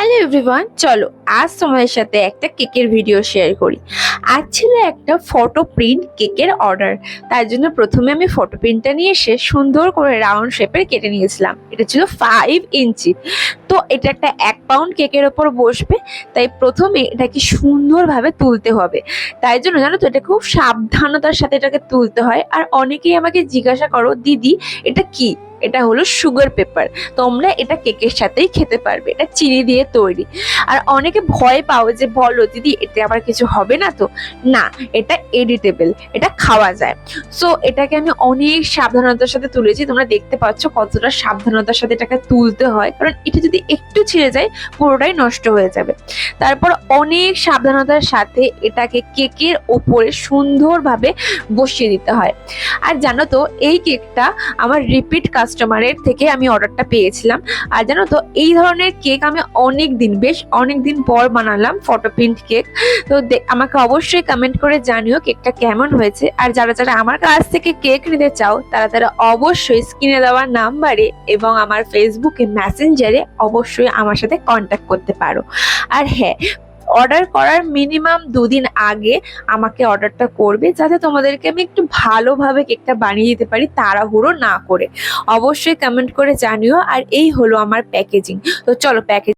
Hello everyone, চলো আজ তোমাদের সাথে একটা কেকের ভিডিও শেয়ার করি। আজ ছিল একটা ফটো প্রিন্ট কেকের অর্ডার। তার জন্য প্রথমে আমি ফটো প্রিন্টটা নিয়ে এসে সুন্দর করে রাউন্ড শেপের কেটে নিয়েছিলাম। এটা ছিল 5 ইঞ্চি। তো এটা একটা 1 পাউন্ড কেকের ওপর বসবে, তাই প্রথমে এটাকে সুন্দরভাবে তুলতে হবে। তাই জন্য জানো তো, এটা খুব সাবধানতার সাথে এটাকে তুলতে হয়। আর অনেকেই আমাকে জিজ্ঞাসা করো, দিদি এটা কি? এটা হলো সুগার পেপার। তোমরা এটা কেকের সাথেই খেতে পারবে, এটা চিনি দিয়ে তৈরি। আর অনেকে ভয় পাও যে বলো দিদি এতে আবার কিছু হবে না তো? না, এটা এডিটেবল, এটা খাওয়া যায়। সো এটাকে আমি অনেক সাবধানতার সাথে তুলেছি। তোমরা দেখতে পাচ্ছ কতটা সাবধানতার সাথে এটাকে তুলতে হয়, কারণ এটা যদি একটু ছিঁড়ে যায় পুরোটাই নষ্ট হয়ে যাবে। তারপর অনেক সাবধানতার সাথে এটাকে কেকের ওপরে সুন্দরভাবে বসিয়ে দিতে হয়। আর জানো তো, এই কেকটা আমার রিপিট কাস্টমারের থেকে আমি অর্ডারটা পেয়েছিলাম। আর জানো তো, এই ধরনের কেক আমি বেশ অনেক দিন পর বানালাম, ফটো প্রিন্ট কেক। তো আমাকে অবশ্যই কমেন্ট করে জানিও কেকটা কেমন হয়েছে। আর যারা যারা আমার কাছ থেকে কেক নিতে চাও তারা অবশ্যই স্ক্রিনে দেওয়া নাম্বারে এবং আমার ফেসবুকে মেসেঞ্জারে অবশ্যই আমার সাথে কন্ট্যাক্ট করতে পারো। আর হ্যাঁ, অর্ডার করার মিনিমাম 2 দিন আগে আমাকে অর্ডারটা করবে, যাতে তোমাদেরকে আমি একটু ভালোভাবে কেকটা বানিয়ে দিতে পারি, তাড়াহুড়ো না করে। অবশ্যই কমেন্ট করে জানিও। আর এই হলো আমার প্যাকেজিং। তো চলো প্যাকেজ